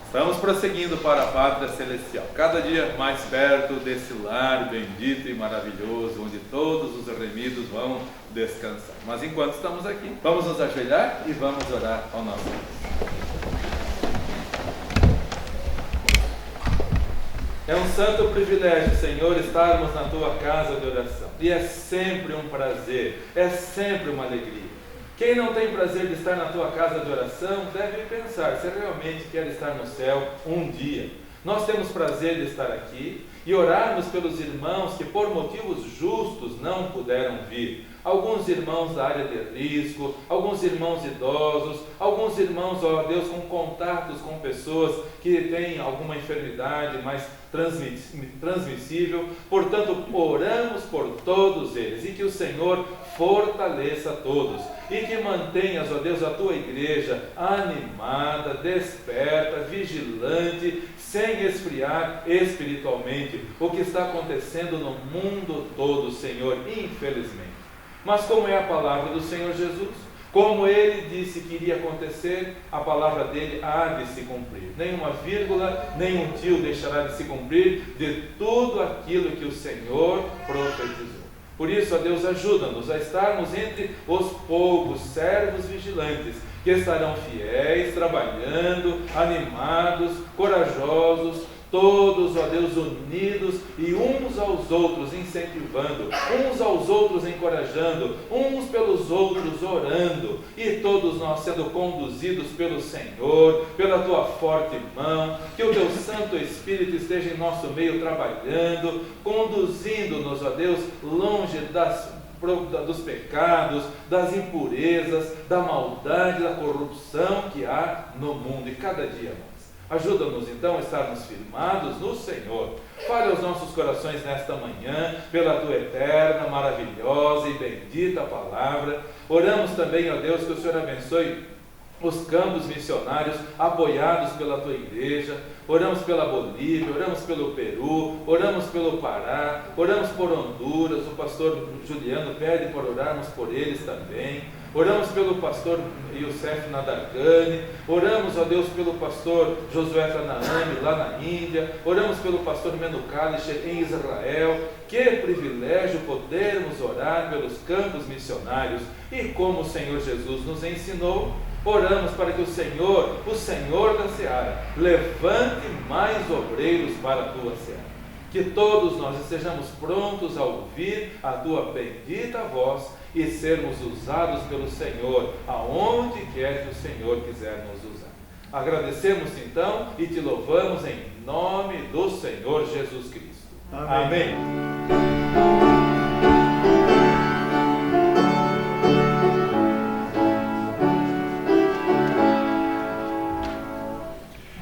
Estamos prosseguindo para a Pátria Celestial, cada dia mais perto desse lar bendito e maravilhoso, onde todos os remidos vão descansar. Mas enquanto estamos aqui, vamos nos ajoelhar e vamos orar ao nosso Deus. É um santo privilégio, Senhor, estarmos na Tua casa de oração. E é sempre um prazer, é sempre uma alegria. Quem não tem prazer de estar na tua casa de oração, deve pensar se realmente quer estar no céu um dia. Nós temos prazer de estar aqui e orarmos pelos irmãos que por motivos justos não puderam vir. Alguns irmãos da área de risco, alguns irmãos idosos, alguns irmãos, ó Deus, com contatos com pessoas que têm alguma enfermidade mais transmissível. Portanto, oramos por todos eles e que o Senhor fortaleça todos e que mantenhas, ó Deus, a tua igreja animada, desperta, vigilante, sem esfriar espiritualmente, o que está acontecendo no mundo todo, Senhor, infelizmente. Mas como é a palavra do Senhor Jesus, como Ele disse que iria acontecer, a palavra dele há de se cumprir. Nenhuma vírgula, nenhum tio deixará de se cumprir de tudo aquilo que o Senhor profetizou. Por isso, ó Deus, ajuda-nos a estarmos entre os poucos servos vigilantes, que estarão fiéis, trabalhando, animados, corajosos, todos, ó Deus, unidos e uns aos outros incentivando, uns aos outros encorajando, uns pelos outros orando, e todos nós sendo conduzidos pelo Senhor, pela Tua forte mão, que o Teu Santo Espírito esteja em nosso meio trabalhando, conduzindo-nos, ó Deus, longe dos pecados, das impurezas, da maldade, da corrupção que há no mundo, e cada dia mais. Ajuda-nos então a estarmos firmados no Senhor. Fale aos nossos corações nesta manhã, pela Tua eterna, maravilhosa e bendita palavra. Oramos também, ó Deus, que o Senhor abençoe os campos missionários apoiados pela Tua igreja. Oramos pela Bolívia, oramos pelo Peru, oramos pelo Pará, oramos por Honduras. O pastor Juliano pede por orarmos por eles também. Oramos pelo pastor Youssef Nadarkhani, oramos, ó Deus, pelo pastor Josué Tranaani, lá na Índia, oramos pelo pastor Menu Kalish em Israel. Que privilégio podermos orar pelos campos missionários, e como o Senhor Jesus nos ensinou, oramos para que o Senhor da Seara, levante mais obreiros para a Tua Seara. Que todos nós estejamos prontos a ouvir a Tua bendita voz e sermos usados pelo Senhor, aonde quer que o Senhor quiser nos usar. Agradecemos então e Te louvamos em nome do Senhor Jesus Cristo. Amém.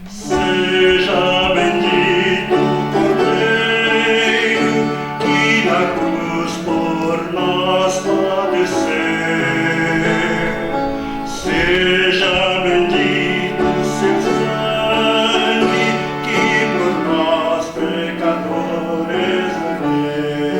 Seja bendito Cordeiro, que na cruz por nós padeceu. Seja bendito seu sangue, que por nós pecadores verteu.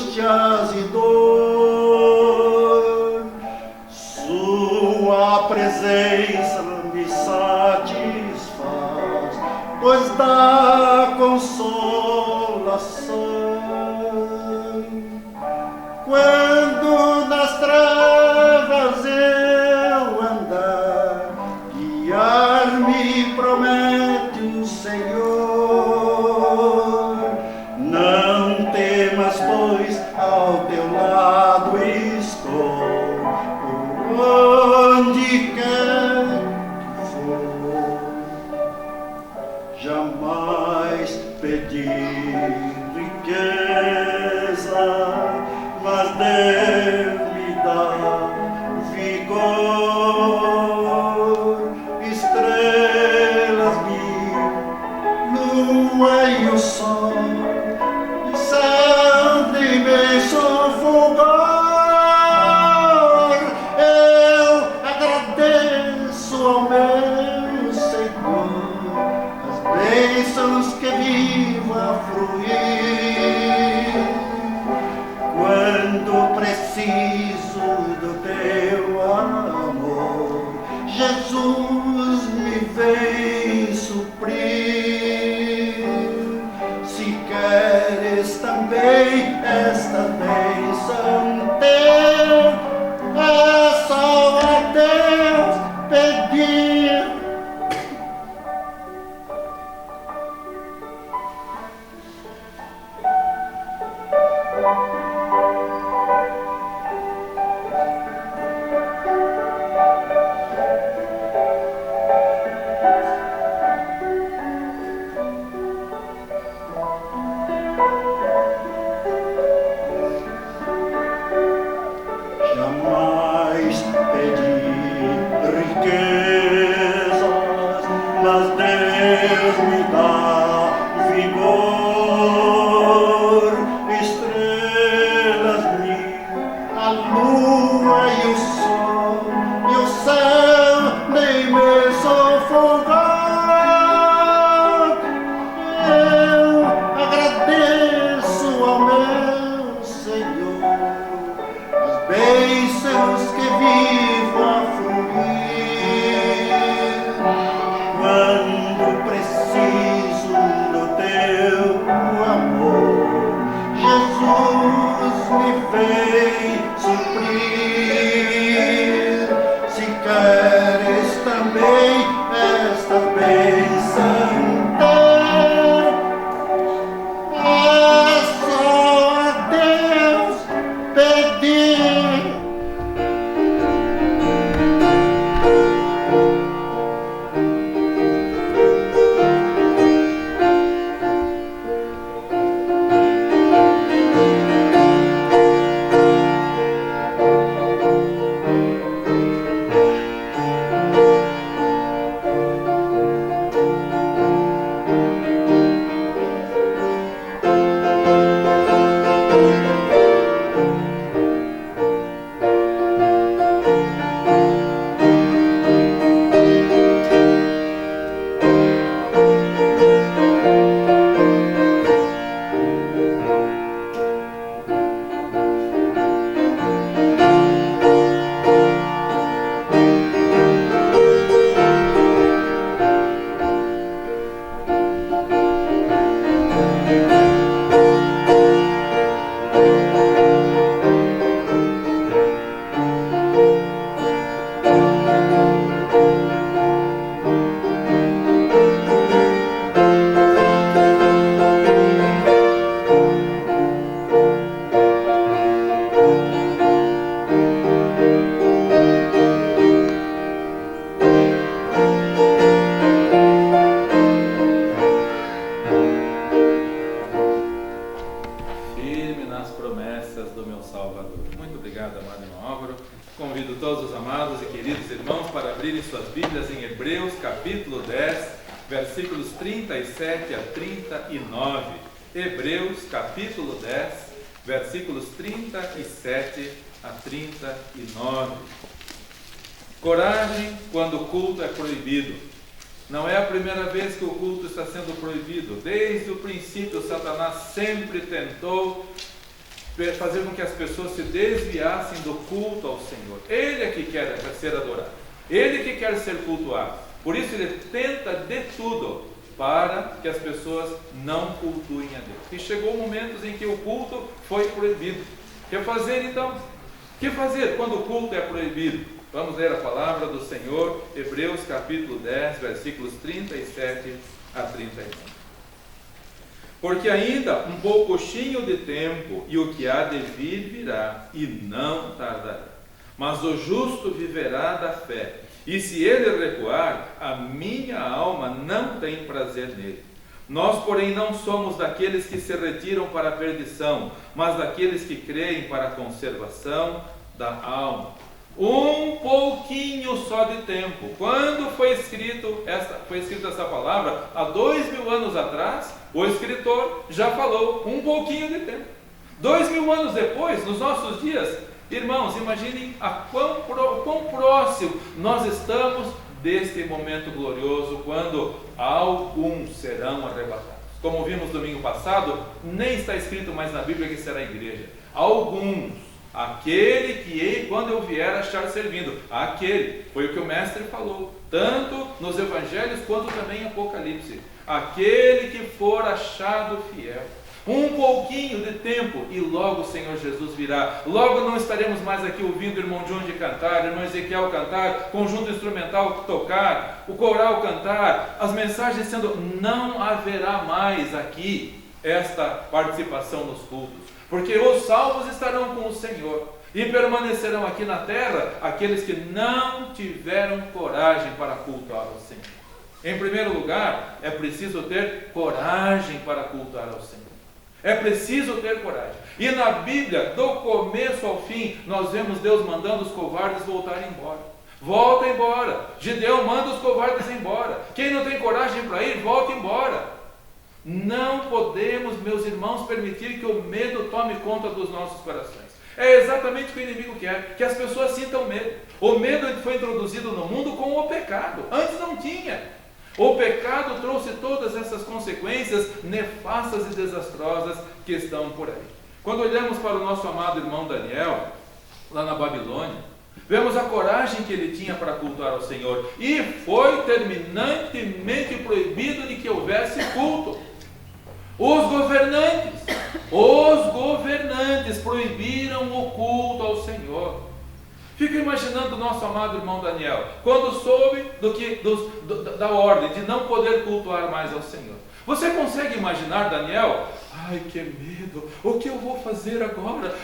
angústias e dor. Sua presença me satisfaz, pois dá consolação. Quando nas trevas eu andar, guiar-me promete o Senhor. Não temas, pois ao teu lado estou, por onde quer que for. Jamais pedi riqueza, mas Deus me dá vigor. Estrelas mil, lua e o sol são de imenso fulgor. Eu agradeço ao meu Senhor as bênçãos que vivo a fruir. Quando preciso do teu amor, Jesus me vem suprir. Se queres também esta bênção ter, é só a Deus pedir. Jamais pedi riquezas, mas Deus me dá vigor. Estrelas mil, a lua e o sol, e o céu de imenso fulgor. Eu agradeço ao meu Senhor as bênçãos que vivo a fruir. Quando preciso do teu amor, Jesus me vem suprir. Se queres também esta bênção ter, é só a Deus pedir. Convido todos os amados e queridos irmãos para abrirem suas Bíblias em Hebreus, capítulo 10, versículos 37 a 39. Hebreus, capítulo 10, versículos 37 a 39. Coragem quando o culto é proibido. Não é a primeira vez que o culto está sendo proibido. Desde o princípio, Satanás sempre tentou fazer com que as pessoas se desviassem do culto ao Senhor. Ele é que quer ser adorado, Ele que quer ser cultuado. Por isso ele tenta de tudo para que as pessoas não cultuem a Deus. E chegou momentos em que o culto foi proibido. O que fazer então? O que fazer quando o culto é proibido? Vamos ler a palavra do Senhor, Hebreus capítulo 10, versículos 37 a 39. Porque ainda um pouquinho de tempo, e o que há de vir virá, e não tardará. Mas o justo viverá da fé. E se ele recuar, a minha alma não tem prazer nele. Nós, porém, não somos daqueles que se retiram para a perdição, mas daqueles que creem para a conservação da alma. Um pouquinho só de tempo. Quando foi escrita essa palavra, há 2000 anos atrás, o escritor já falou um pouquinho de tempo. 2000 anos depois, nos nossos dias, irmãos, imaginem quão próximo nós estamos deste momento glorioso, quando alguns serão arrebatados. Como vimos domingo passado, nem está escrito mais na Bíblia que será a igreja. Alguns, aquele que quando eu vier achar servindo, aquele, foi o que o mestre falou, tanto nos evangelhos quanto também em Apocalipse, aquele que for achado fiel. Um pouquinho de tempo e logo o Senhor Jesus virá. Logo não estaremos mais aqui ouvindo o irmão John de cantar, o irmão Ezequiel cantar, conjunto instrumental tocar, o coral cantar, as mensagens sendo... Não haverá mais aqui esta participação nos cultos, porque os salvos estarão com o Senhor e permanecerão aqui na terra aqueles que não tiveram coragem para cultuar ao Senhor. Em primeiro lugar, é preciso ter coragem para cultuar ao Senhor. É preciso ter coragem. E na Bíblia, do começo ao fim, nós vemos Deus mandando os covardes voltarem embora. Volta embora. Gideão manda os covardes embora. Quem não tem coragem para ir, volta embora. Não podemos, meus irmãos, permitir que o medo tome conta dos nossos corações. É exatamente o que o inimigo quer, que as pessoas sintam medo. O medo foi introduzido no mundo com o pecado. Antes não tinha. O pecado trouxe todas essas consequências nefastas e desastrosas que estão por aí. Quando olhamos para o nosso amado irmão Daniel, lá na Babilônia, vemos a coragem que ele tinha para cultuar ao Senhor, e foi terminantemente proibido de que houvesse culto. Os governantes proibiram o culto ao Senhor. Fico imaginando o nosso amado irmão Daniel, quando soube da ordem de não poder cultuar mais ao Senhor. Você consegue imaginar Daniel? Ai, que medo, o que eu vou fazer agora?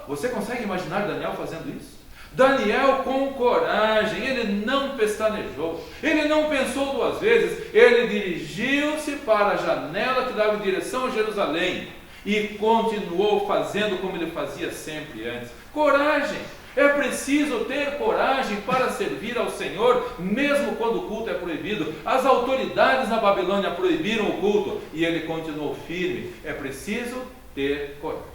Você consegue imaginar Daniel fazendo isso? Daniel com coragem, ele não pestanejou, ele não pensou duas vezes, ele dirigiu-se para a janela que dava em direção a Jerusalém e continuou fazendo como ele fazia sempre antes. Coragem! É preciso ter coragem para servir ao Senhor, mesmo quando o culto é proibido. As autoridades na Babilônia proibiram o culto e ele continuou firme. É preciso ter coragem.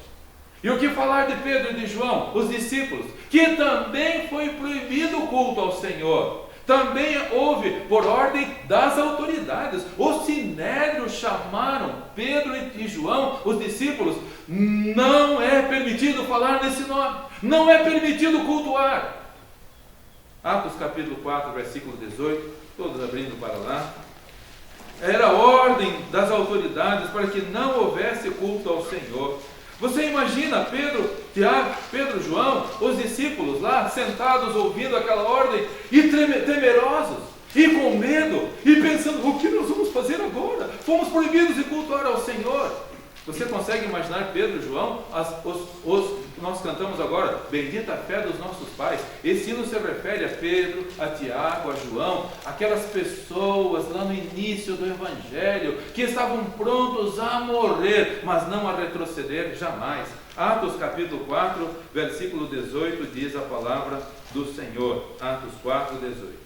E o que falar de Pedro e de João, os discípulos, que também foi proibido o culto ao Senhor. Também houve, por ordem das autoridades, os sinédrios chamaram Pedro e João, os discípulos. Não é permitido falar nesse nome, não é permitido cultuar. Atos capítulo 4, versículo 18, todos abrindo para lá. Era a ordem das autoridades para que não houvesse culto ao Senhor. Você imagina Pedro, Tiago, Pedro, João, os discípulos lá, sentados ouvindo aquela ordem, e temerosos, e com medo, e pensando, o que nós vamos fazer agora? Fomos proibidos de cultuar ao Senhor. Você consegue imaginar Pedro e João? Nós cantamos agora, bendita a fé dos nossos pais. Esse hino se refere a Pedro, a Tiago, a João, aquelas pessoas lá no início do Evangelho, que estavam prontos a morrer, mas não a retroceder jamais. Atos capítulo 4, versículo 18, diz a palavra do Senhor. Atos 4, 18.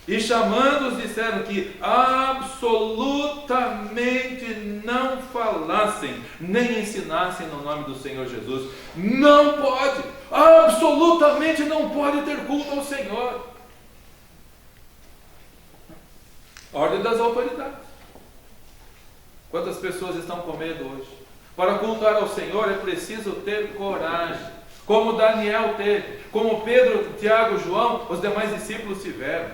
E chamando-os disseram que absolutamente não falassem, nem ensinassem no nome do Senhor Jesus. Não pode, absolutamente não pode ter culto ao Senhor. Ordem das autoridades. Quantas pessoas estão com medo hoje? Para cultuar ao Senhor é preciso ter coragem, como Daniel teve, como Pedro, Tiago, João, os demais discípulos tiveram.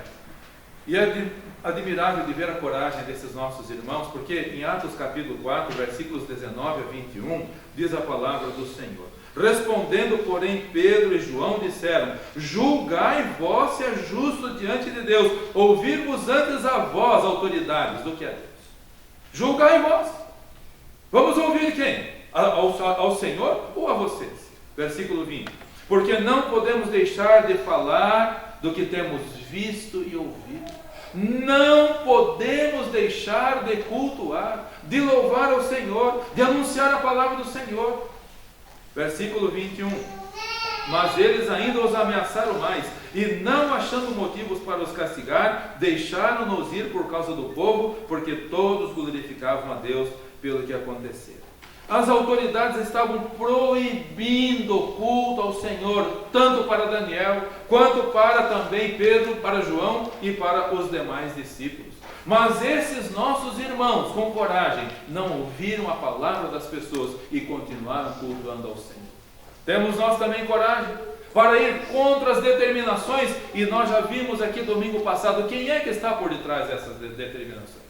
E é admirável de ver a coragem desses nossos irmãos, porque em Atos capítulo 4, versículos 19 a 21, diz a palavra do Senhor: respondendo, porém, Pedro e João disseram: julgai vós se é justo diante de Deus, ouvir-vos antes a vós, autoridades, do que a Deus. Julgai vós. Vamos ouvir quem? Ao Senhor ou a vocês? Versículo 20: porque não podemos deixar de falar do que temos visto e ouvido. Não podemos deixar de cultuar, de louvar ao Senhor, de anunciar a palavra do Senhor. Versículo 21: mas eles ainda os ameaçaram mais, e não achando motivos para os castigar, deixaram-nos ir por causa do povo, porque todos glorificavam a Deus pelo que aconteceu. As autoridades estavam proibindo o culto ao Senhor, tanto para Daniel, quanto para também Pedro, para João e para os demais discípulos. Mas esses nossos irmãos, com coragem, não ouviram a palavra das pessoas e continuaram cultuando ao Senhor. Temos nós também coragem para ir contra as determinações, e nós já vimos aqui domingo passado quem é que está por detrás dessas determinações.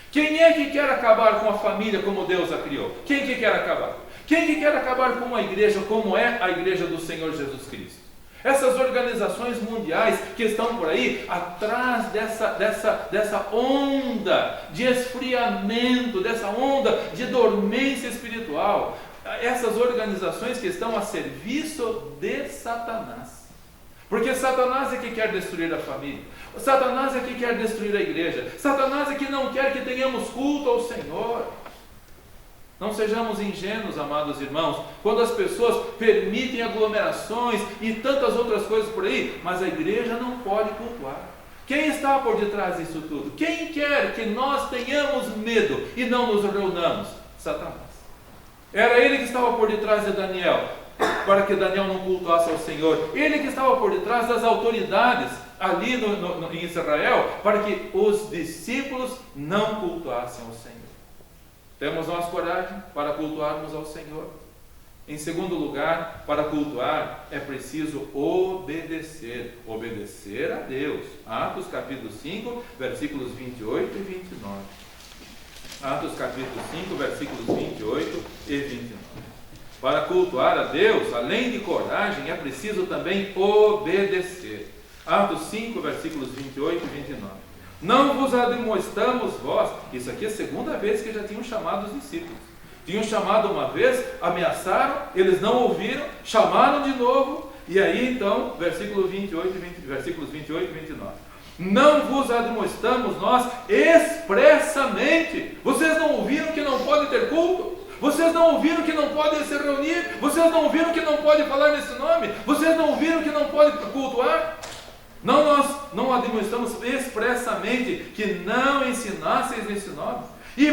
Quem é que quer acabar com a família como Deus a criou? Quem que quer acabar? Quem que quer acabar com a igreja como é a igreja do Senhor Jesus Cristo? Essas organizações mundiais que estão por aí, atrás dessa onda de esfriamento, dessa onda de dormência espiritual, essas organizações que estão a serviço de Satanás. Porque Satanás é que quer destruir a família, Satanás é que quer destruir a igreja, Satanás é que não quer que tenhamos culto ao Senhor. Não sejamos ingênuos, amados irmãos, quando as pessoas permitem aglomerações e tantas outras coisas por aí, mas a igreja não pode cultuar. Quem está por detrás disso tudo? Quem quer que nós tenhamos medo e não nos reunamos? Satanás. Era ele que estava por detrás de Daniel, para que Daniel não cultuasse ao Senhor. Ele que estava por detrás das autoridades ali em Israel, para que os discípulos não cultuassem ao Senhor. Temos nós coragem para cultuarmos ao Senhor? Em segundo lugar, para cultuar é preciso obedecer. Obedecer a Deus. Atos capítulo 5, versículos 28 e 29. Atos capítulo 5, versículos 28 e 29. Para cultuar a Deus, além de coragem, é preciso também obedecer. Atos 5, versículos 28 e 29. Não vos admoestamos vós. Isso aqui é a segunda vez que já tinham chamado os discípulos. Tinham chamado uma vez, ameaçaram, eles não ouviram, chamaram de novo, e aí então, versículos 28 e 29. Não vos admoestamos nós expressamente. Vocês não ouviram que não pode ter culto? Vocês não ouviram que não podem se reunir? Vocês não ouviram que não pode falar nesse nome? Vocês não ouviram que não pode cultuar? Não, nós não admoestamos expressamente que não ensinasseis nesse nome. E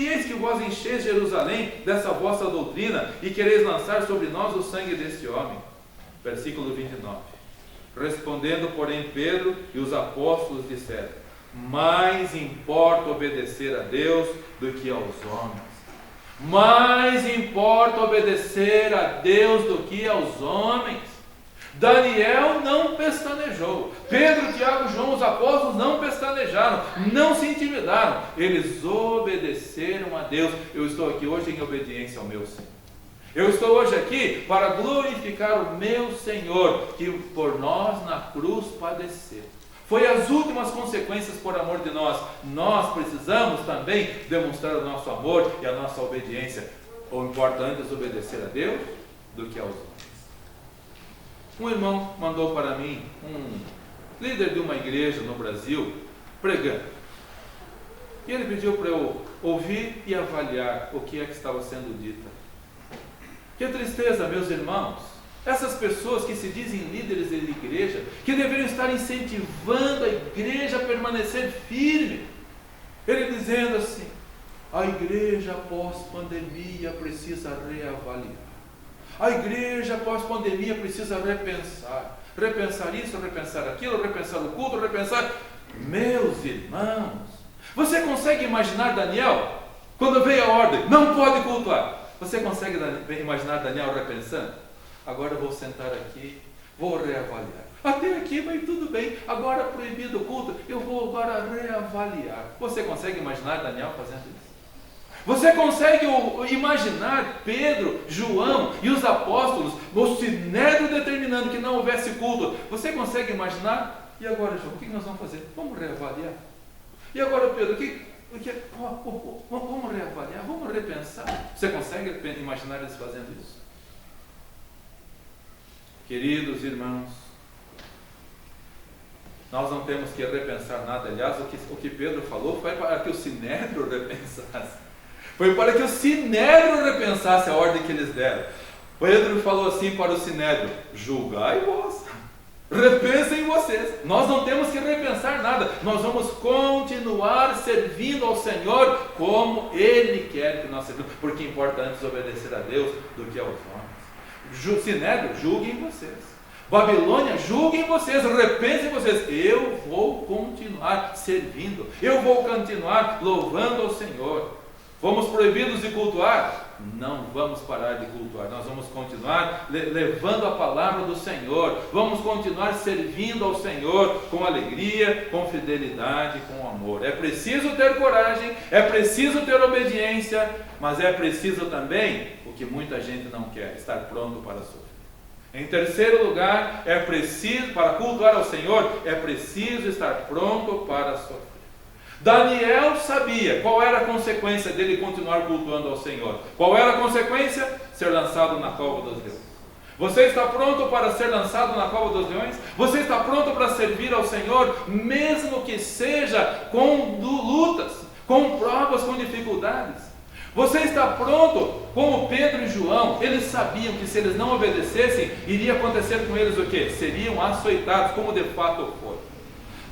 eis que vós encheis Jerusalém dessa vossa doutrina e quereis lançar sobre nós o sangue deste homem. Versículo 29. Respondendo, porém, Pedro e os apóstolos disseram: mais importa obedecer a Deus do que aos homens. Mais importa obedecer a Deus do que aos homens. Daniel não pestanejou. Pedro, Tiago, João, os apóstolos não pestanejaram, não se intimidaram. Eles obedeceram a Deus. Eu estou aqui hoje em obediência ao meu Senhor. Eu estou hoje aqui para glorificar o meu Senhor, que por nós na cruz padeceu. Foi as últimas consequências por amor de nós. Nós precisamos também demonstrar o nosso amor e a nossa obediência. Ou importa antes obedecer a Deus do que aos homens. Um irmão mandou para mim, um líder de uma igreja no Brasil, pregando. E ele pediu para eu ouvir e avaliar o que é que estava sendo dito. Que tristeza, meus irmãos, essas pessoas que se dizem líderes de igreja, que deveriam estar incentivando a igreja a permanecer firme. Ele dizendo assim: a igreja pós-pandemia precisa reavaliar. A igreja pós-pandemia precisa repensar. Repensar isso, repensar aquilo, repensar o culto, repensar... Meus irmãos, você consegue imaginar Daniel, quando veio a ordem, não pode cultuar? Você consegue imaginar Daniel repensando? Agora eu vou sentar aqui, vou reavaliar. Até aqui vai tudo bem, agora proibido o culto, eu vou agora reavaliar. Você consegue imaginar Daniel fazendo isso? Você consegue imaginar Pedro, João e os apóstolos, o sinédrio determinando que não houvesse culto? Você consegue imaginar? E agora, João, o que nós vamos fazer? Vamos reavaliar. E agora, Pedro, vamos reavaliar, vamos repensar. Você consegue imaginar eles fazendo isso? Queridos irmãos, nós não temos que repensar nada. Aliás, o que Pedro falou foi para que o sinédrio repensasse. Foi para que o sinédrio repensasse a ordem que eles deram. Pedro falou assim para o sinédrio: julgai vós, repensem vocês. Nós não temos que repensar nada. Nós vamos continuar servindo ao Senhor como Ele quer que nós servimos, porque importa antes obedecer a Deus do que aos homens. Sinédrio, julguem vocês. Babilônia, julguem vocês, repensem vocês. Eu vou continuar servindo, eu vou continuar louvando ao Senhor. Fomos proibidos de cultuar? Não vamos parar de cultuar. Nós vamos continuar levando a palavra do Senhor. Vamos continuar servindo ao Senhor com alegria, com fidelidade, com amor. É preciso ter coragem, é preciso ter obediência, mas é preciso também, o que muita gente não quer, estar pronto para sofrer. Em terceiro lugar, é preciso, para cultuar ao Senhor, é preciso estar pronto para sofrer. Daniel sabia qual era a consequência dele continuar cultuando ao Senhor. Qual era a consequência? Ser lançado na cova dos leões. Você está pronto para ser lançado na cova dos leões? Você está pronto para servir ao Senhor, mesmo que seja com lutas, com provas, com dificuldades? Você está pronto? Como Pedro e João, eles sabiam que se eles não obedecessem, iria acontecer com eles o quê? Seriam açoitados, como de fato foram.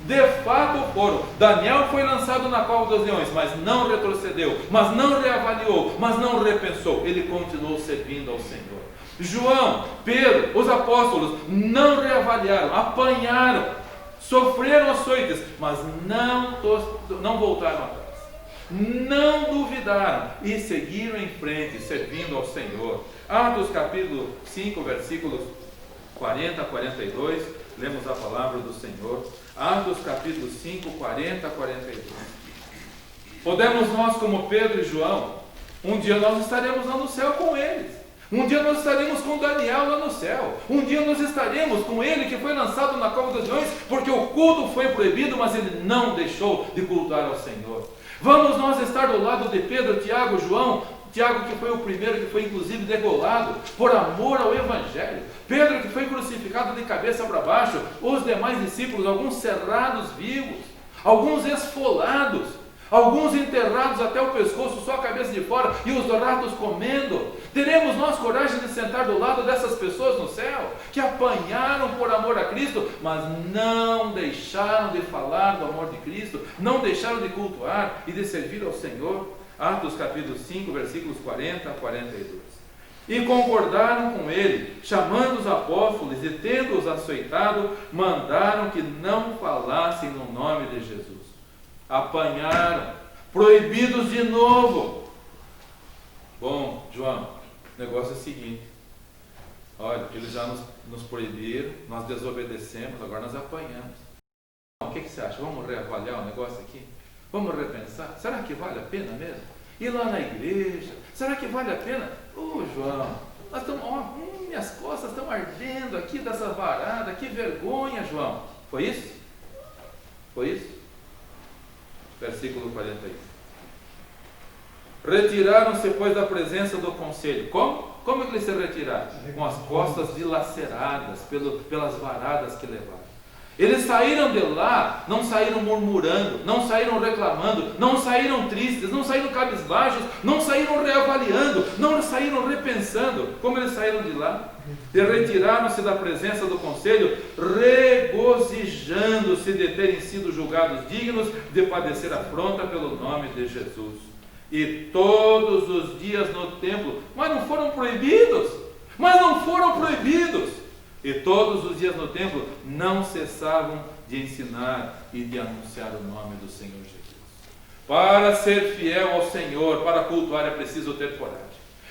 De fato foram. Daniel foi lançado na cova dos leões, mas não retrocedeu, mas não reavaliou, mas não repensou. Ele continuou servindo ao Senhor. João, Pedro, os apóstolos não reavaliaram, apanharam, sofreram açoites, mas não voltaram atrás. Não duvidaram e seguiram em frente, servindo ao Senhor. Atos capítulo 5, versículos 40 a 42, lemos a palavra do Senhor. Atos capítulo 5, 40 a 42. Podemos nós, como Pedro e João, um dia nós estaremos lá no céu com eles. Um dia nós estaremos com Daniel lá no céu. Um dia nós estaremos com ele que foi lançado na cova dos leões, porque o culto foi proibido, mas ele não deixou de cultuar ao Senhor. Vamos nós estar do lado de Pedro, Tiago, João. Tiago, que foi o primeiro, que foi inclusive degolado por amor ao Evangelho. Pedro, que foi crucificado de cabeça para baixo. Os demais discípulos, alguns cerrados vivos, alguns esfolados, alguns enterrados até o pescoço, só a cabeça de fora, e os ratos comendo. Teremos nós coragem de sentar do lado dessas pessoas no céu, que apanharam por amor a Cristo, mas não deixaram de falar do amor de Cristo, não deixaram de cultuar e de servir ao Senhor? Atos capítulo 5, versículos 40 a 42. E concordaram com ele, chamando os apóstolos e tendo-os açoitado, mandaram que não falassem no nome de Jesus. Apanharam, proibidos de novo. Bom, João, o negócio é o seguinte: olha, eles já nos proibiram, nós desobedecemos, agora nós apanhamos. O que você acha? Vamos reavaliar o negócio aqui? Vamos repensar? Será que vale a pena mesmo? Ir lá na igreja? Será que vale a pena? João, nós estamos, minhas costas estão ardendo aqui dessa varada, que vergonha, João. Foi isso? Foi isso? Versículo 41. Retiraram-se, pois, da presença do conselho. Como? Como é que eles se retiraram? Com as costas dilaceradas pelas varadas que levaram. Eles saíram de lá, não saíram murmurando, não saíram reclamando, não saíram tristes, não saíram cabisbaixos, não saíram reavaliando, não saíram repensando. Como eles saíram de lá? E retiraram-se da presença do conselho, regozijando-se de terem sido julgados dignos de padecer afronta pelo nome de Jesus. E todos os dias no templo, mas não foram proibidos, e todos os dias no templo não cessavam de ensinar e de anunciar o nome do Senhor Jesus. Para ser fiel ao Senhor, para cultuar, é preciso ter coragem.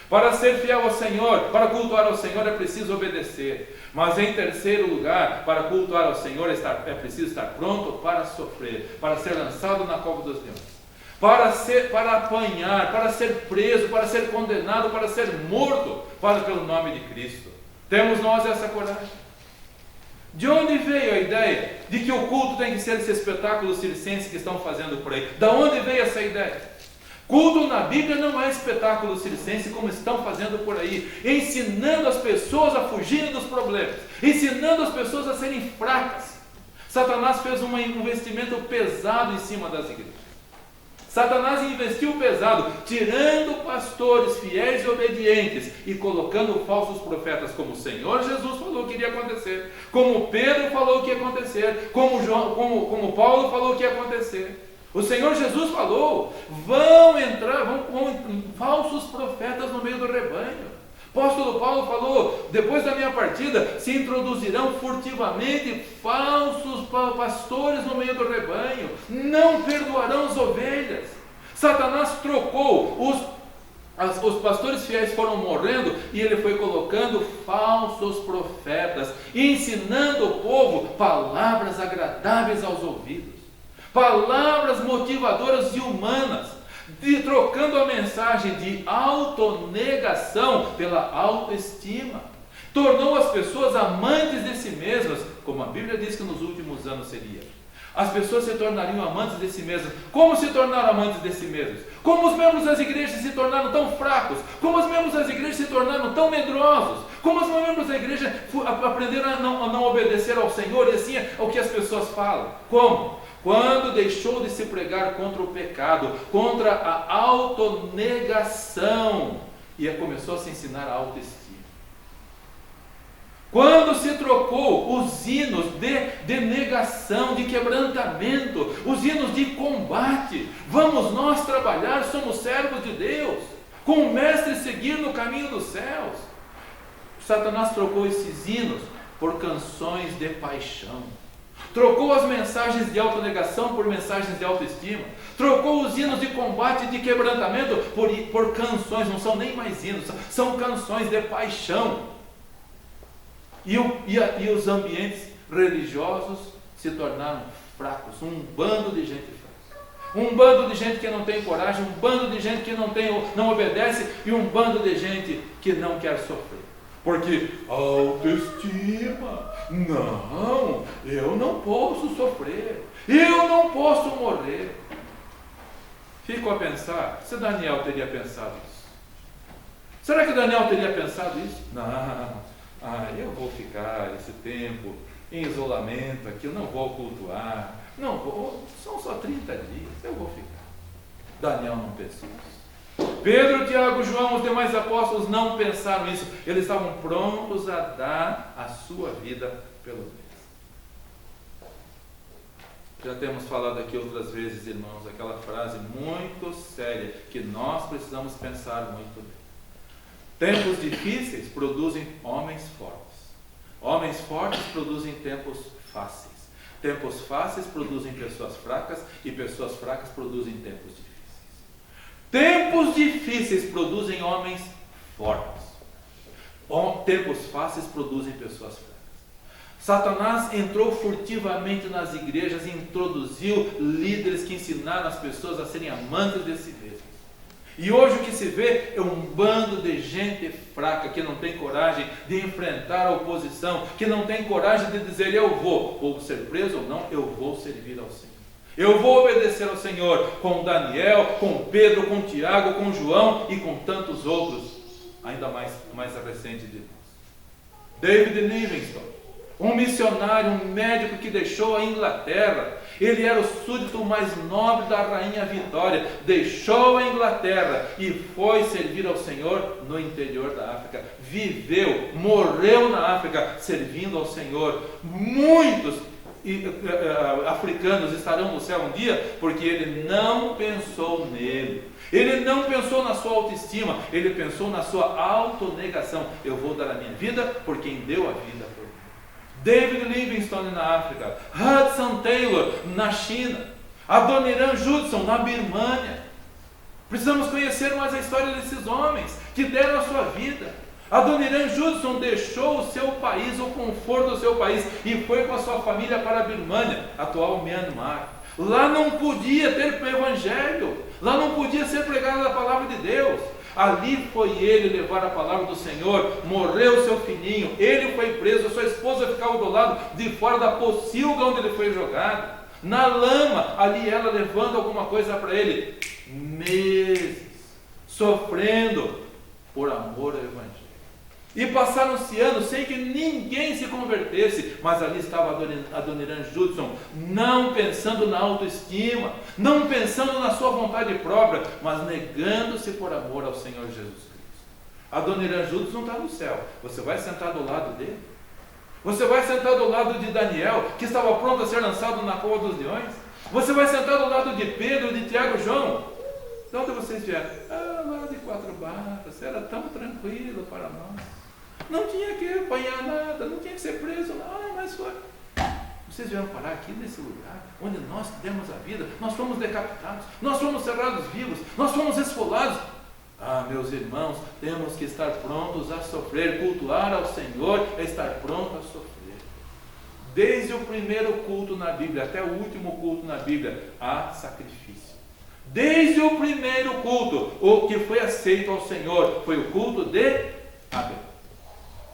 Para ser fiel ao Senhor, para cultuar ao Senhor é preciso obedecer. Mas em terceiro lugar, para cultuar ao Senhor é preciso estar pronto para sofrer, para ser lançado na cova dos leões. Para apanhar, para ser preso, para ser condenado, para ser morto, pelo nome de Cristo. Temos nós essa coragem? De onde veio a ideia de que o culto tem que ser esse espetáculo circense que estão fazendo por aí? Da onde veio essa ideia? Culto na Bíblia não é espetáculo circense como estão fazendo por aí, ensinando as pessoas a fugirem dos problemas, ensinando as pessoas a serem fracas. Satanás fez um investimento pesado em cima das igrejas. Satanás investiu pesado, tirando pastores fiéis e obedientes e colocando falsos profetas, como o Senhor Jesus falou que iria acontecer, como Pedro falou que ia acontecer, como Paulo falou que ia acontecer. O Senhor Jesus falou: vão falsos profetas no meio do rebanho. O apóstolo Paulo falou: depois da minha partida se introduzirão furtivamente falsos pastores no meio do rebanho, não perdoarão as ovelhas. Satanás trocou, os pastores fiéis foram morrendo e ele foi colocando falsos profetas, ensinando o povo palavras agradáveis aos ouvidos, palavras motivadoras e humanas, trocando a mensagem de autonegação pela autoestima. Tornou as pessoas amantes de si mesmas, como a Bíblia diz que nos últimos anos seria. As pessoas se tornariam amantes de si mesmas. Como se tornaram amantes de si mesmas? Como os membros das igrejas se tornaram tão fracos? Como os membros das igrejas se tornaram tão medrosos? Como os membros da igreja aprenderam a não obedecer ao Senhor e assim ao que as pessoas falam? Como? Quando deixou de se pregar contra o pecado, contra a autonegação, e começou a se ensinar a autoestima. Quando se trocou os hinos de negação, de quebrantamento, os hinos de combate, vamos nós trabalhar, somos servos de Deus, com o Mestre seguir no caminho dos céus. Satanás trocou esses hinos por canções de paixão. Trocou as mensagens de autonegação por mensagens de autoestima. Trocou os hinos de combate e de quebrantamento por canções, não são nem mais hinos, são canções de paixão. E os ambientes religiosos se tornaram fracos, um bando de gente fraca, um bando de gente que não tem coragem, um bando de gente que não obedece e um bando de gente que não quer sofrer. Porque autoestima, não, eu não posso sofrer, eu não posso morrer. Fico a pensar, se Daniel teria pensado isso. Será que Daniel teria pensado isso? Não. Eu vou ficar esse tempo em isolamento aqui, eu não vou cultuar, não vou, são só 30 dias, eu vou ficar. Daniel não pensou isso. Pedro, Tiago, João, os demais apóstolos não pensaram isso, eles estavam prontos a dar a sua vida pelo Deus. Já temos falado aqui outras vezes, irmãos, aquela frase muito séria, que nós precisamos pensar muito bem. Tempos difíceis produzem homens fortes. Homens fortes produzem tempos fáceis. Tempos fáceis produzem pessoas fracas e pessoas fracas produzem tempos difíceis. Tempos difíceis produzem homens fortes. Tempos fáceis produzem pessoas fracas. Satanás entrou furtivamente nas igrejas e introduziu líderes que ensinaram as pessoas a serem amantes de si mesmos. E hoje o que se vê é um bando de gente fraca, que não tem coragem de enfrentar a oposição, que não tem coragem de dizer: eu vou ser preso ou não, eu vou servir ao Senhor. Eu vou obedecer ao Senhor, com Daniel, com Pedro, com Tiago, com João e com tantos outros, ainda mais recentes de nós. David Livingstone, um missionário, um médico que deixou a Inglaterra. Ele era o súdito mais nobre da rainha Vitória, deixou a Inglaterra e foi servir ao Senhor no interior da África. Viveu, morreu na África, servindo ao Senhor. Muitos africanos estarão no céu um dia, porque ele não pensou nele. Ele não pensou na sua autoestima, ele pensou na sua autonegação. Eu vou dar a minha vida por quem deu a vida por mim. David Livingstone na África, Hudson Taylor na China, Adoniran Judson na Birmânia, Precisamos conhecer mais a história desses homens que deram a sua vida. Adoniran Judson deixou o seu país, o conforto do seu país, e foi com a sua família para a Birmânia, atual Myanmar. Lá não podia ter evangelho, lá não podia ser pregada a palavra de Deus. Ali foi ele levar a palavra do Senhor, morreu seu filhinho, ele foi preso, sua esposa ficava do lado de fora da pocilga onde ele foi jogado, na lama, ali ela levando alguma coisa para ele, meses, sofrendo por amor ao evangelho. E passaram-se anos sem que ninguém se convertesse, mas ali estava Adoniran Judson, não pensando na autoestima, não pensando na sua vontade própria, mas negando-se por amor ao Senhor Jesus Cristo. Adoniran Judson está no céu. Você vai sentar do lado dele? Você vai sentar do lado de Daniel, que estava pronto a ser lançado na cova dos leões? Você vai sentar do lado de Pedro, de Tiago e João? De onde vocês vieram? Lá de Quatro Barras, era tão tranquilo para nós. Não tinha que apanhar nada, não tinha que ser preso, mas foi. Vocês vieram parar aqui nesse lugar, onde nós demos a vida, nós fomos decapitados, nós fomos cerrados vivos, nós fomos esfolados. Meus irmãos, temos que estar prontos a sofrer. Cultuar ao Senhor é estar pronto a sofrer. Desde o primeiro culto na Bíblia até o último culto na Bíblia, há sacrifício. Desde o primeiro culto, o que foi aceito ao Senhor foi o culto de Abel.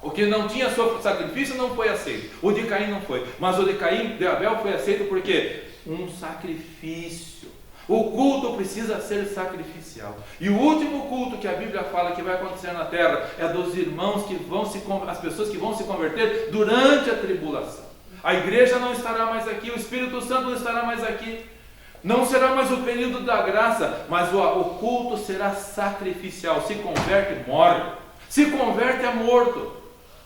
O que não tinha sacrifício não foi aceito. O de Caim não foi. Mas o de Abel foi aceito porque um sacrifício. O culto precisa ser sacrificial. E o último culto que a Bíblia fala que vai acontecer na terra é dos irmãos que vão as pessoas que vão se converter durante a tribulação. A igreja não estará mais aqui, o Espírito Santo não estará mais aqui. Não será mais o período da graça, mas o culto será sacrificial. Se converte, morre. Se converte, é morto.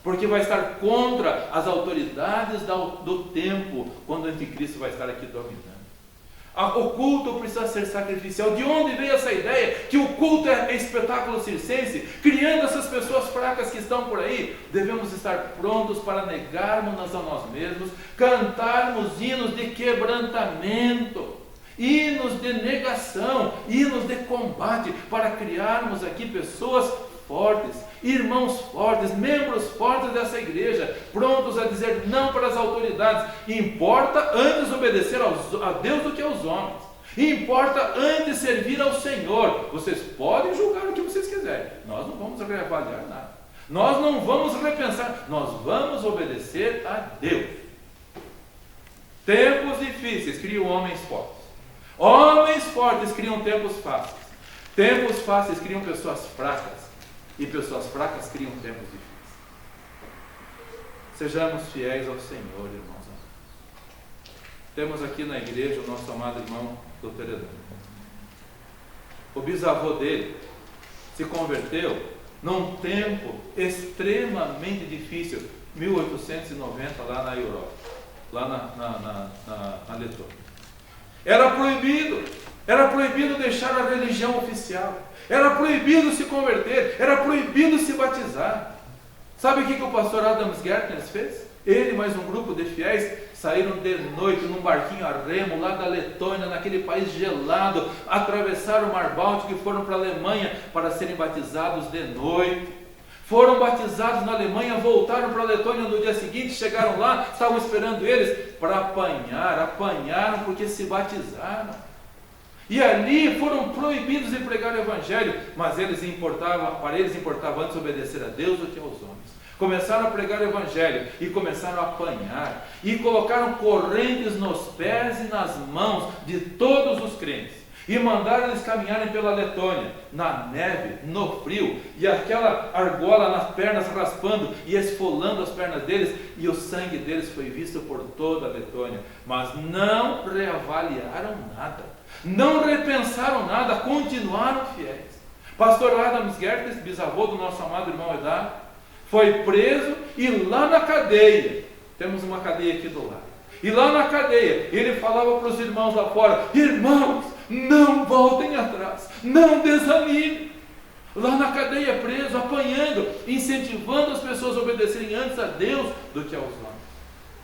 Porque vai estar contra as autoridades do tempo, quando o anticristo vai estar aqui dominando. O culto precisa ser sacrificial. De onde veio essa ideia que o culto é espetáculo circense? Criando essas pessoas fracas que estão por aí. Devemos estar prontos para negarmos a nós mesmos, cantarmos hinos de quebrantamento, hinos de negação, hinos de combate, para criarmos aqui pessoas fortes, irmãos fortes, membros fortes dessa igreja, prontos a dizer não para as autoridades. Importa antes obedecer a Deus do que aos homens. Importa antes servir ao Senhor. Vocês podem julgar o que vocês quiserem, nós não vamos reavaliar nada, nós não vamos repensar, nós vamos obedecer a Deus. Tempos difíceis criam homens fortes. Homens fortes criam tempos fáceis. Tempos fáceis criam pessoas fracas. E pessoas fracas criam tempos difíceis. Sejamos fiéis ao Senhor, irmãos. Temos aqui na igreja o nosso amado irmão Dr. Edano. O bisavô dele se converteu num tempo extremamente difícil, 1890, lá na Europa, lá na Letônia. Era proibido deixar a religião oficial. Era proibido se converter, era proibido se batizar. Sabe o que o pastor Adams Gertners fez? Ele e mais um grupo de fiéis saíram de noite num barquinho a remo lá da Letônia, naquele país gelado, atravessaram o Mar Báltico e foram para a Alemanha para serem batizados de noite. Foram batizados na Alemanha, voltaram para a Letônia no dia seguinte, chegaram lá, estavam esperando eles para apanharam porque se batizaram. E ali foram proibidos de pregar o Evangelho, mas para eles importava antes obedecer a Deus do que aos homens. Começaram a pregar o Evangelho e começaram a apanhar, e colocaram correntes nos pés e nas mãos de todos os crentes, e mandaram eles caminharem pela Letônia, na neve, no frio, e aquela argola nas pernas raspando e esfolando as pernas deles, e o sangue deles foi visto por toda a Letônia, mas não reavaliaram nada. Não repensaram nada, continuaram fiéis. Pastor Adams Gertners, bisavô do nosso amado irmão Edá, foi preso e lá na cadeia, temos uma cadeia aqui do lado, e lá na cadeia ele falava para os irmãos lá fora: irmãos, não voltem atrás, não desanimem. Lá na cadeia preso, apanhando, incentivando as pessoas a obedecerem antes a Deus do que aos homens.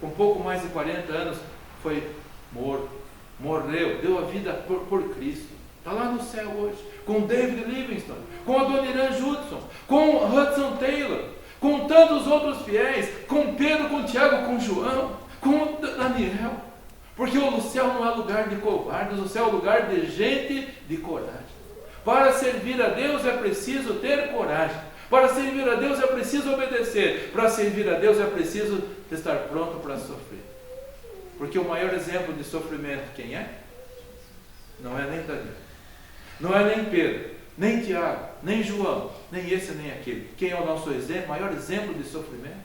Com pouco mais de 40 anos foi morto. Morreu, deu a vida por Cristo. Está lá no céu hoje, com David Livingstone, com Adoniran Judson, com Hudson Taylor, com tantos outros fiéis, com Pedro, com Tiago, com João, com Daniel. Porque o céu não é lugar de covardes, o céu é lugar de gente de coragem. Para servir a Deus é preciso ter coragem. Para servir a Deus é preciso obedecer. Para servir a Deus é preciso estar pronto para sofrer. Porque o maior exemplo de sofrimento, quem é? Não é nem Daniel, não é nem Pedro, nem Tiago, nem João, nem esse nem aquele. Quem é o nosso exemplo, maior exemplo de sofrimento?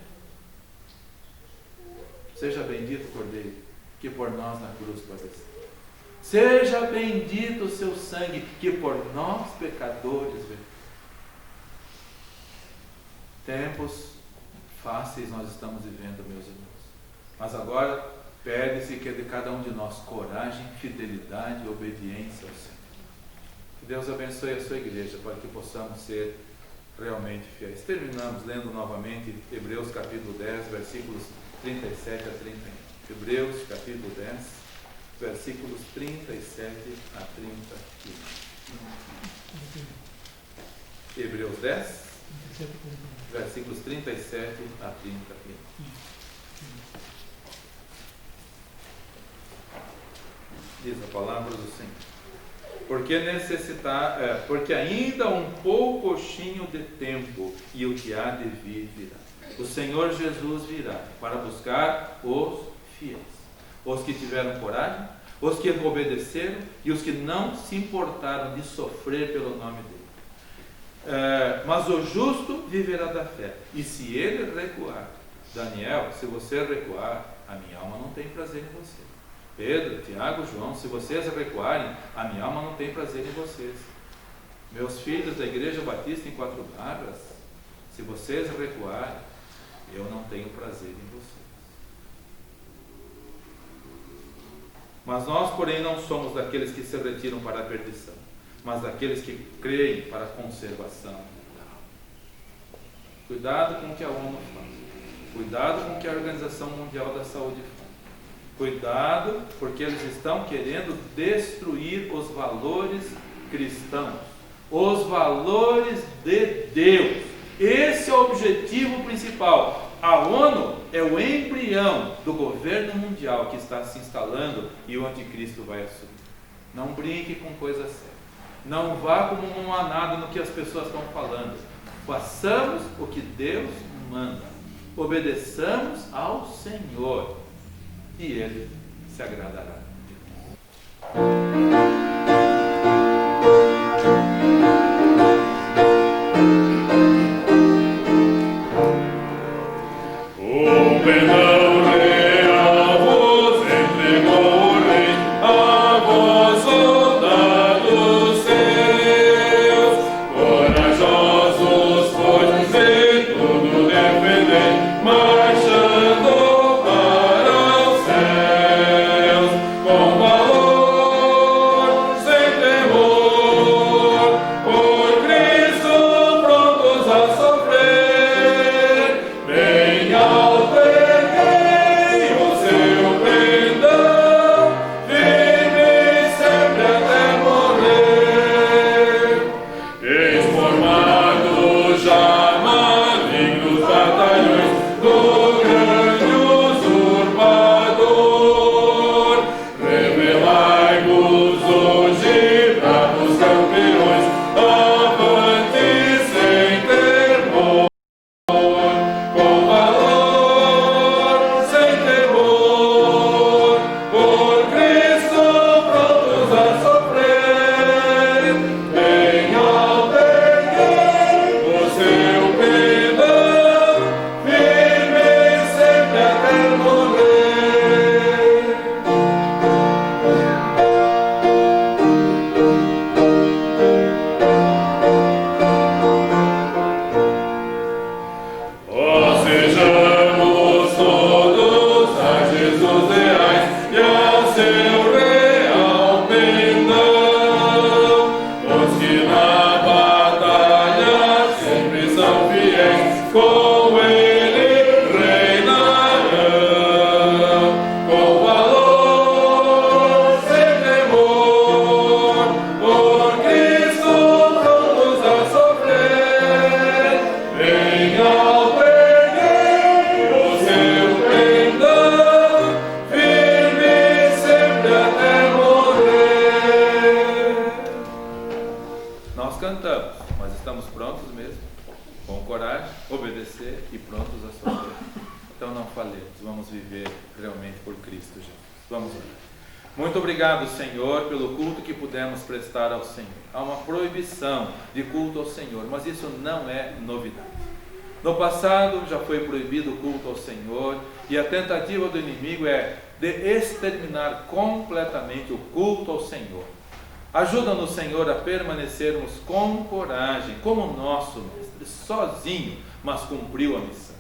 Seja bendito, Cordeiro, que por nós na cruz padeceu. Seja bendito o seu sangue, que por nós pecadores veio. Tempos fáceis nós estamos vivendo, meus irmãos. Mas agora pede-se que de cada um de nós coragem, fidelidade e obediência ao Senhor. Que Deus abençoe a sua igreja para que possamos ser realmente fiéis. Terminamos lendo novamente Hebreus capítulo 10, versículos 37 a 31. Hebreus capítulo 10, versículos 37 a 31. Hebreus 10, versículos 37 a 31. Diz a palavra do Senhor. Porque ainda um pouquinho de tempo, e o que há de vir virá. O Senhor Jesus virá para buscar os fiéis, os que tiveram coragem, os que obedeceram e os que não se importaram de sofrer pelo nome dele. Mas o justo viverá da fé, e se ele recuar, Daniel, se você recuar, a minha alma não tem prazer em você. Pedro, Tiago, João, se vocês recuarem, a minha alma não tem prazer em vocês. Meus filhos da Igreja Batista em Quatro Barras, se vocês recuarem, eu não tenho prazer em vocês. Mas nós, porém, não somos daqueles que se retiram para a perdição, mas daqueles que creem para a conservação. Cuidado com o que a ONU faz. Cuidado com o que a Organização Mundial da Saúde faz. Cuidado, porque eles estão querendo destruir os valores cristãos, os valores de Deus. Esse é o objetivo principal. A ONU é o embrião do governo mundial que está se instalando e o anticristo vai assumir. Não brinque com coisa séria. Não vá como um manada no que as pessoas estão falando. Façamos o que Deus manda. Obedeçamos ao Senhor. E Ele se agradará de nós. Alto valermos, vamos viver realmente por Cristo Jesus. Vamos orar. Muito obrigado, Senhor, pelo culto que pudemos prestar ao Senhor. Há uma proibição de culto ao Senhor, mas isso não é novidade. No passado já foi proibido o culto ao Senhor, e a tentativa do inimigo é de exterminar completamente o culto ao Senhor. Ajuda-nos, Senhor, a permanecermos com coragem, como o nosso mestre, sozinho, mas cumpriu a missão.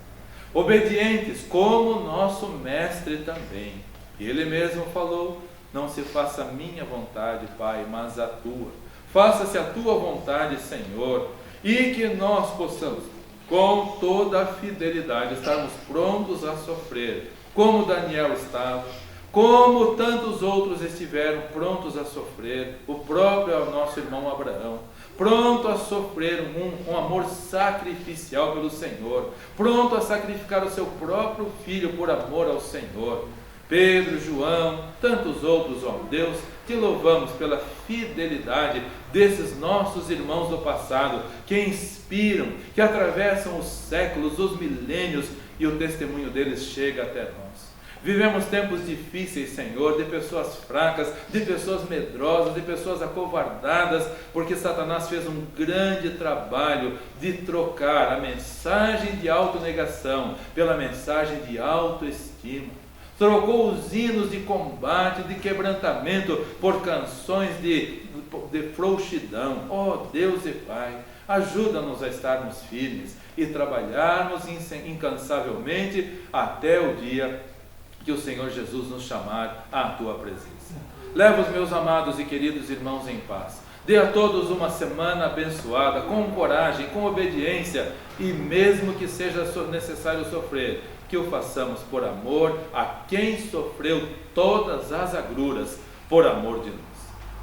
Obedientes, como nosso mestre também. Ele mesmo falou: não se faça a minha vontade, Pai, mas a tua. Faça-se a tua vontade, Senhor, e que nós possamos, com toda a fidelidade, estarmos prontos a sofrer, como Daniel estava, como tantos outros estiveram prontos a sofrer, o próprio nosso irmão Abraão, pronto a sofrer um amor sacrificial pelo Senhor, pronto a sacrificar o seu próprio filho por amor ao Senhor. Pedro, João, tantos outros, ó Deus, te louvamos pela fidelidade desses nossos irmãos do passado, que inspiram, que atravessam os séculos, os milênios, e o testemunho deles chega até nós. Vivemos tempos difíceis, Senhor, de pessoas fracas, de pessoas medrosas, de pessoas acovardadas, porque Satanás fez um grande trabalho de trocar a mensagem de autonegação pela mensagem de autoestima. Trocou os hinos de combate, de quebrantamento, por canções de frouxidão. Ó Deus e Pai, ajuda-nos a estarmos firmes e trabalharmos incansavelmente até o dia que o Senhor Jesus nos chamar à Tua presença. Leva os meus amados e queridos irmãos em paz. Dê a todos uma semana abençoada, com coragem, com obediência, e mesmo que seja necessário sofrer, que o façamos por amor a quem sofreu todas as agruras por amor de nós.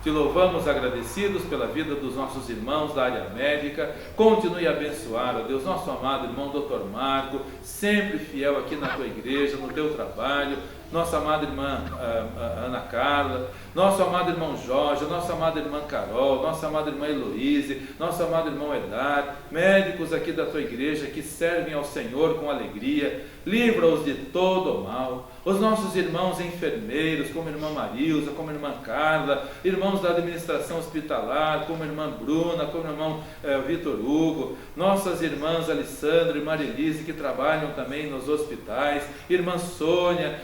Te louvamos agradecidos pela vida dos nossos irmãos da área médica. Continue a abençoar, ó Deus, nosso amado irmão Dr. Marco, sempre fiel aqui na tua igreja, no teu trabalho, nossa amada irmã Ana Carla, nosso amado irmão Jorge, nossa amada irmã Carol, nossa amada irmã Heloíse, nosso amado irmão Edar, médicos aqui da tua igreja que servem ao Senhor com alegria. Livra-os de todo o mal. Os nossos irmãos enfermeiros, como a irmã Marilza, como a irmã Carla, irmãos da administração hospitalar, como a irmã Bruna, como o irmão Vitor Hugo, nossas irmãs Alessandra e Marilise, que trabalham também nos hospitais, irmã Sônia,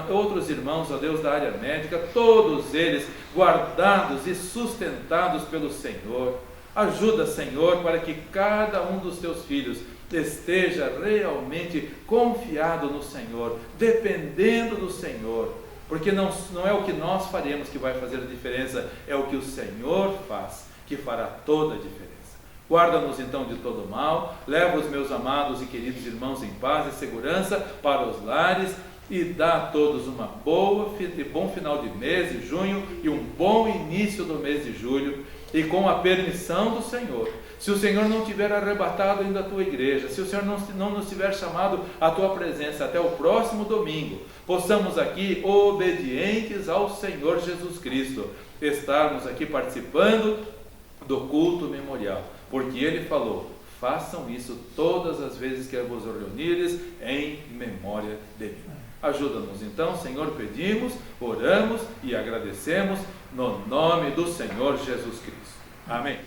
outros irmãos, ó Deus, da área médica, todos eles guardados e sustentados pelo Senhor. Ajuda, Senhor, para que cada um dos teus filhos esteja realmente confiado no Senhor, dependendo do Senhor, porque não é o que nós faremos que vai fazer a diferença, é o que o Senhor faz, que fará toda a diferença. Guarda-nos então de todo mal, leva os meus amados e queridos irmãos em paz e segurança para os lares, e dá a todos uma bom final de mês de junho e um bom início do mês de julho, e com a permissão do Senhor, se o Senhor não tiver arrebatado ainda a tua igreja, se o Senhor não nos tiver chamado à tua presença até o próximo domingo, possamos aqui, obedientes ao Senhor Jesus Cristo, estarmos aqui participando do culto memorial, porque Ele falou: façam isso todas as vezes que vos reunires em memória de mim. Ajuda-nos então, Senhor, pedimos, oramos e agradecemos no nome do Senhor Jesus Cristo. Amém.